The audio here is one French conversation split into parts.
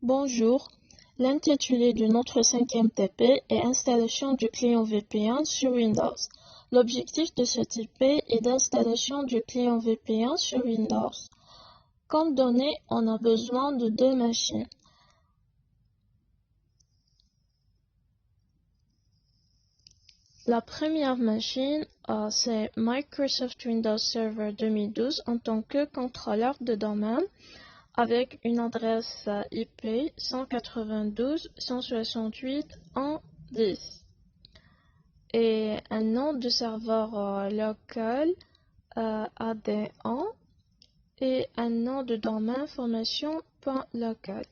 Bonjour, l'intitulé de notre cinquième TP est Installation du client VPN sur Windows. L'objectif de ce TP est d'installation du client VPN sur Windows. Comme données, on a besoin de deux machines. La première machine, c'est Microsoft Windows Server 2012 en tant que contrôleur de domaine avec une adresse IP 192.168.1.10 et un nom de serveur local AD1 et un nom de domaine formation.local.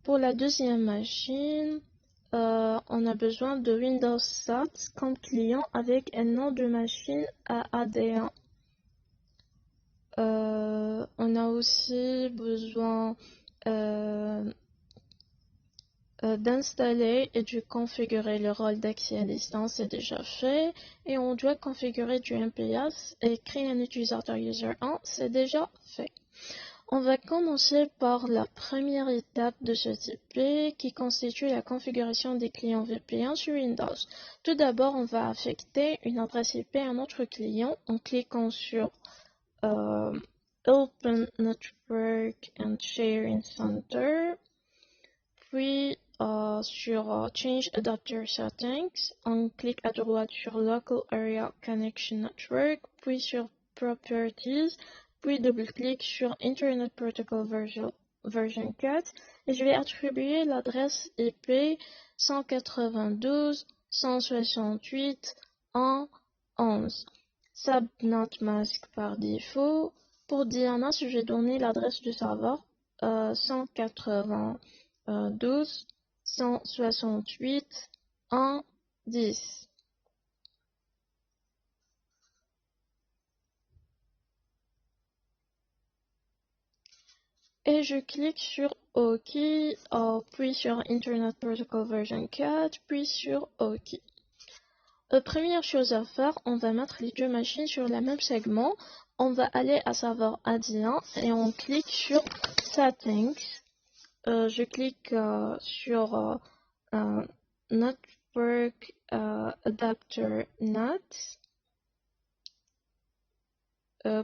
Pour la deuxième machine, on a besoin de Windows SAT comme client avec un nom de machine AD1. On a aussi besoin d'installer et de configurer le rôle d'accès à distance, c'est déjà fait. Et on doit configurer du MPS et créer un utilisateur user1, c'est déjà fait. On va commencer par la première étape de ce TP qui constitue la configuration des clients VPN sur Windows. Tout d'abord, on va affecter une adresse IP à notre client en cliquant sur Open Network and Sharing Center, puis sur Change Adapter Settings, on clique à droite sur Local Area Connection Network, puis sur Properties, puis double-clic sur Internet Protocol version 4 et je vais attribuer l'adresse IP 192.168.1.11. Subnet mask par défaut. Pour DNS, je vais donner l'adresse du serveur 192.168.1.10. Et je clique sur OK, puis sur Internet Protocol version 4, puis sur OK. Première chose à faire, on va mettre les deux machines sur le même segment. On va aller à serveur AD1 et on clique sur Settings. Je clique sur Network Adapter NAT.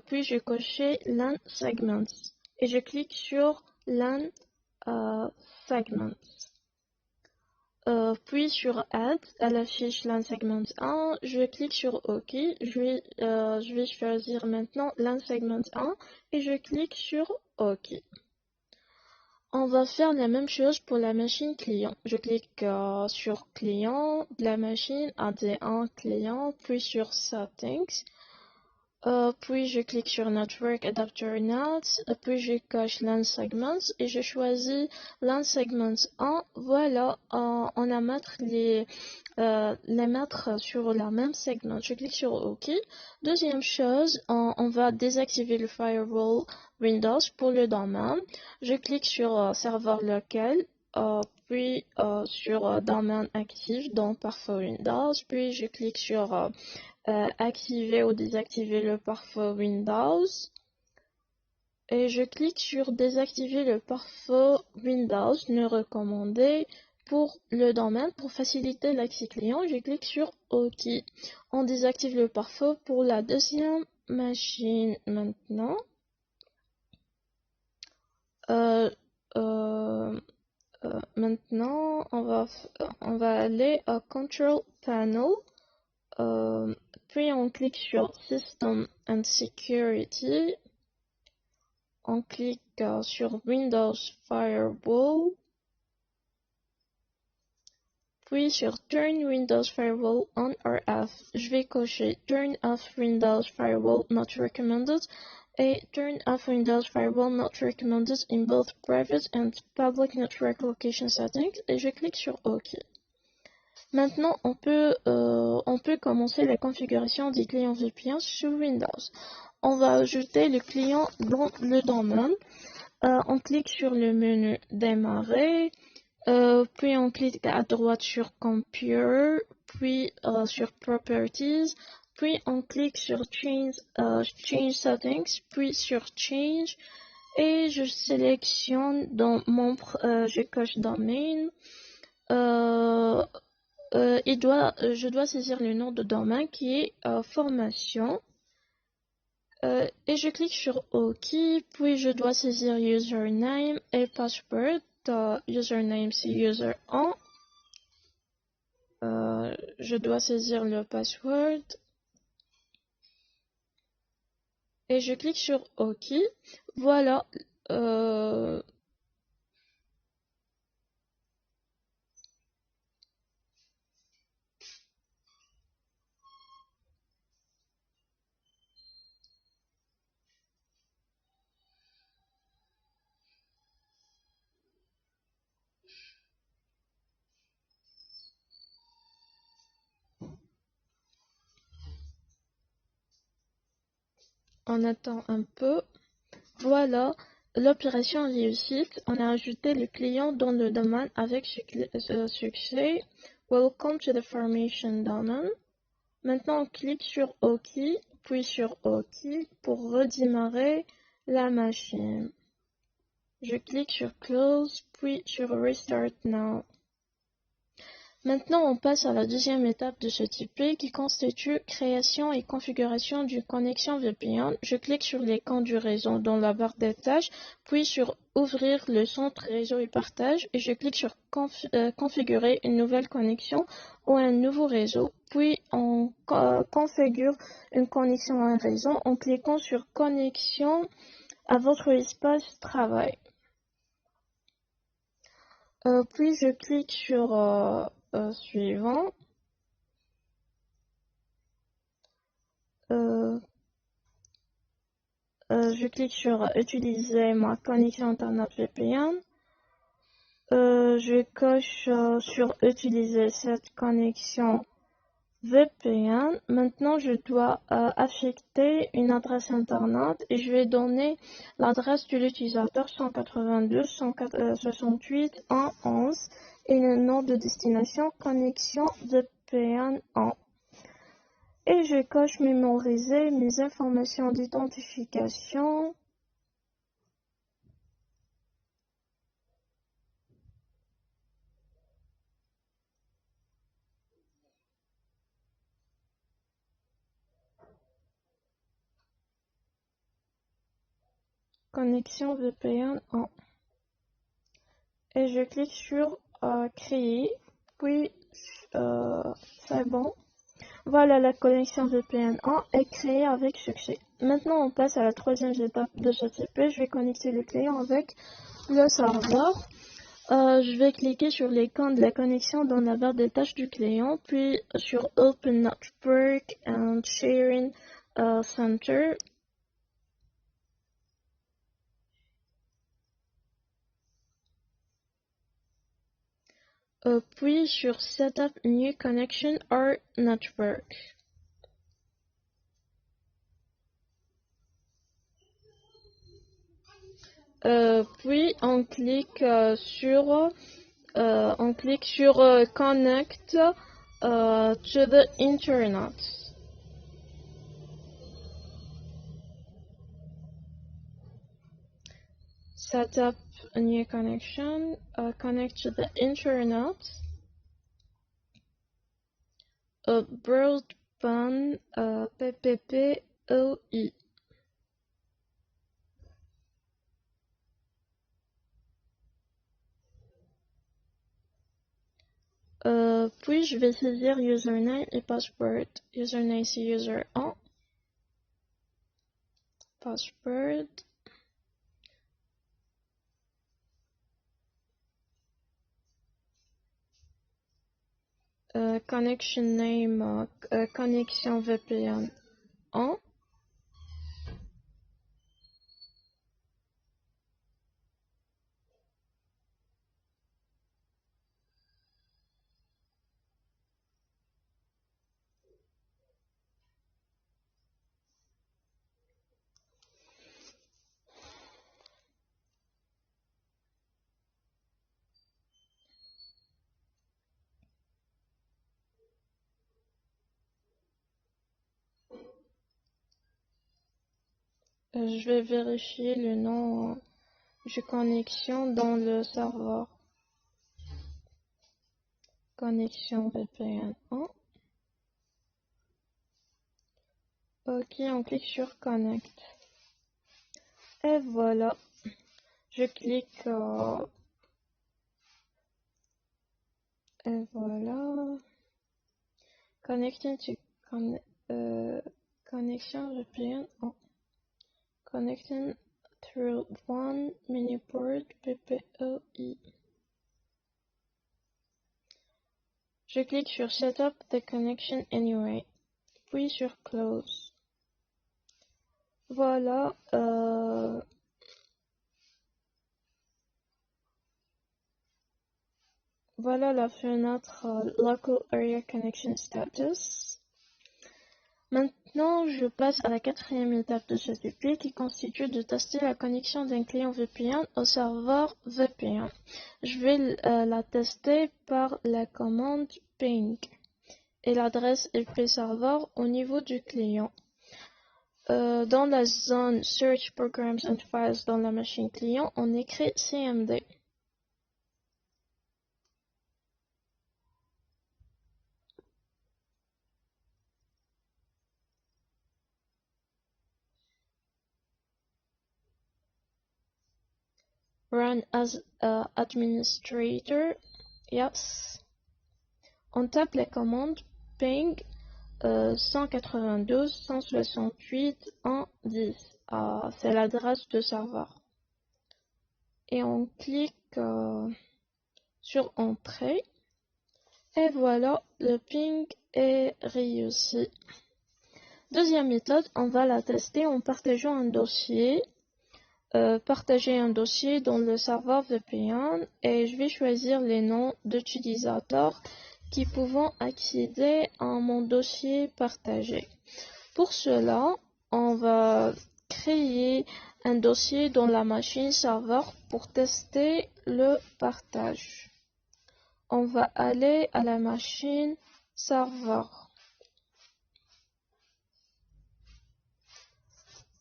Puis je coche LAN Segments et je clique sur LAN Segments. Puis sur Add, à la fiche LAN Segment 1, je clique sur OK. Je vais choisir maintenant LAN Segment 1 et je clique sur OK. On va faire la même chose pour la machine client. Je clique sur client de la machine AD1 client, puis sur Settings. Puis je clique sur Network Adapter NAT, puis je coche LAN Segments et je choisis LAN Segments 1. Voilà, on a les mettre sur la même segment. Je clique sur OK. Deuxième chose, on va désactiver le Firewall Windows pour le domaine. Je clique sur serveur local, puis sur domaine actif dans pare-feu Windows, puis je clique sur activer ou désactiver le pare-feu Windows. Et je clique sur désactiver le pare-feu Windows, ne recommander pour le domaine. Pour faciliter l'accès client, je clique sur OK. On désactive le pare-feu pour la deuxième machine maintenant. Maintenant, on va aller à Control Panel. Puis on clique sur System and Security. On clique sur Windows Firewall. Puis sur Turn Windows Firewall on or off. Je vais cocher Turn off Windows Firewall not recommended et Turn off Windows Firewall not recommended in both private and public network location settings et je clique sur OK. Maintenant, on peut commencer la configuration des clients VPN sur Windows. On va ajouter le client dans le domaine. On clique sur le menu Démarrer, puis on clique à droite sur Computer, puis sur Properties, puis on clique sur Change Settings, puis sur Change, et je sélectionne dans je coche domaine. Je dois saisir le nom de domaine qui est formation. Et je clique sur OK, puis je dois saisir username et password. Username c'est user1. Je dois saisir le password. Et je clique sur OK. Voilà. On attend un peu. Voilà, l'opération réussite. On a ajouté le client dans le domaine avec succès. Welcome to the formation domain. Maintenant, on clique sur OK, puis sur OK pour redémarrer la machine. Je clique sur Close, puis sur Restart Now. Maintenant, on passe à la deuxième étape de ce TP qui constitue création et configuration d'une connexion VPN. Je clique sur l'icône du réseau dans la barre des tâches, puis sur Ouvrir le centre réseau et partage et je clique sur Configurer une nouvelle connexion ou un nouveau réseau. Puis on configure une connexion à un réseau en cliquant sur Connexion à votre espace travail. Puis je clique sur Suivant. Je clique sur Utiliser ma connexion Internet VPN. Je coche sur Utiliser cette connexion VPN. Maintenant, je dois affecter une adresse Internet et je vais donner l'adresse de l'utilisateur 192.168.1.11 et le nom de destination connexion VPN 1. Et je coche mémoriser mes informations d'identification. Connexion VPN 1. Et je clique sur créer, puis c'est bon. Voilà, la connexion VPN 1 est créée avec succès. Maintenant, on passe à la troisième étape de ce TP. Je vais connecter le client avec le serveur. Je vais cliquer sur l'icône de la connexion dans la barre des tâches du client, puis sur Open Network and Sharing Center. Puis sur Setup New Connection or Network. Puis on clique sur Connect to the Internet. Set up a new connection, connect to the Internet. Broadband PPPoE. Puis je vais saisir username et password. Username c'est user1. Password. Connection name, connexion VPN 1. Je vais vérifier le nom Je connexion dans le serveur. Connexion VPN 1. Ok, on clique sur Connect. Et voilà. Je clique et voilà. Connecting to connection VPN 1. Connecting through one mini port PPOI. Je clique sur Setup the connection anyway, puis sur Close. Voilà, voilà la fenêtre Local Area Connection Status. Maintenant, je passe à la quatrième étape de ce tutoriel qui constitue de tester la connexion d'un client VPN au serveur VPN. Je vais la tester par la commande ping et l'adresse IP serveur au niveau du client. Dans la zone Search Programs and Files dans la machine client, on écrit CMD. Run as administrator. Yes. On tape la commande ping 192.168.1.10. C'est l'adresse de serveur. Et on clique sur Entrée. Et voilà, le ping est réussi. Deuxième méthode, on va la tester en partageant un dossier. Partager un dossier dans le serveur VPN et je vais choisir les noms d'utilisateurs qui pouvons accéder à mon dossier partagé. Pour cela, on va créer un dossier dans la machine serveur pour tester le partage. On va aller à la machine serveur.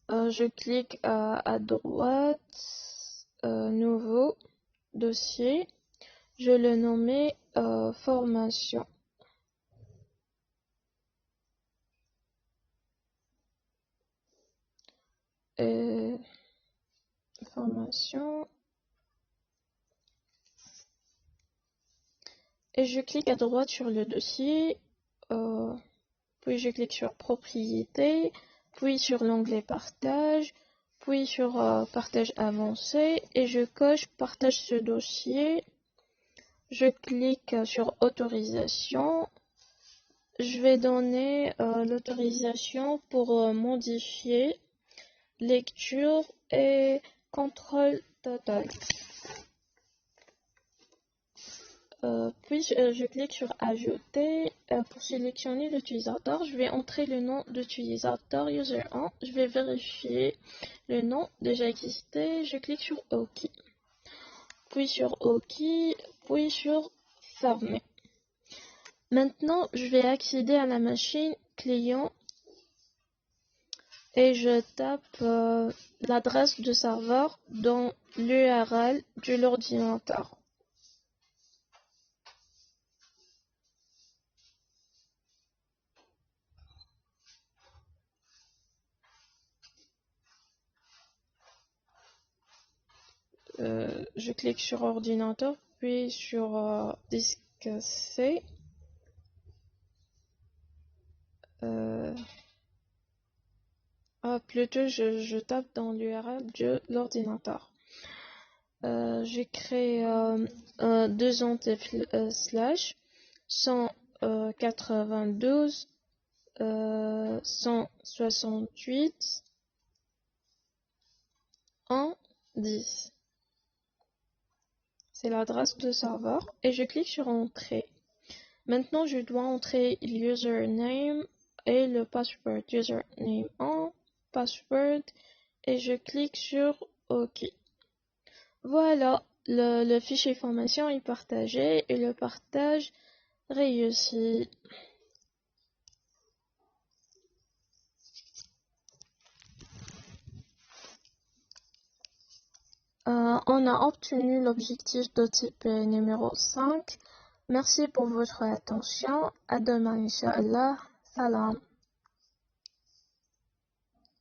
Je clique à droite, nouveau dossier, je le nommais formation. Formation. Et je clique à droite sur le dossier, puis je clique sur propriété, puis sur l'onglet partage, puis sur partage avancé et je coche partage ce dossier. Je clique sur autorisation. Je vais donner l'autorisation pour modifier lecture et contrôle total. Puis je clique sur ajouter pour sélectionner l'utilisateur. Je vais entrer le nom d'utilisateur user1. Je vais vérifier le nom déjà existé. Je clique sur OK. Puis sur OK, puis sur fermer. Maintenant, je vais accéder à la machine client et je tape l'adresse de serveur dans l'URL de l'ordinateur. Je clique sur ordinateur, puis sur disque C. Plutôt, je tape dans l'URL de l'ordinateur. J'ai créé deux slash 192 168 1.10. C'est l'adresse de serveur et je clique sur Entrée. Maintenant, je dois entrer l'username et le password. Username 1, password et je clique sur OK. Voilà, le fichier formation est partagé et le partage réussi. On a obtenu l'objectif de type numéro 5. Merci pour votre attention. À demain, Inch'Allah. Salam.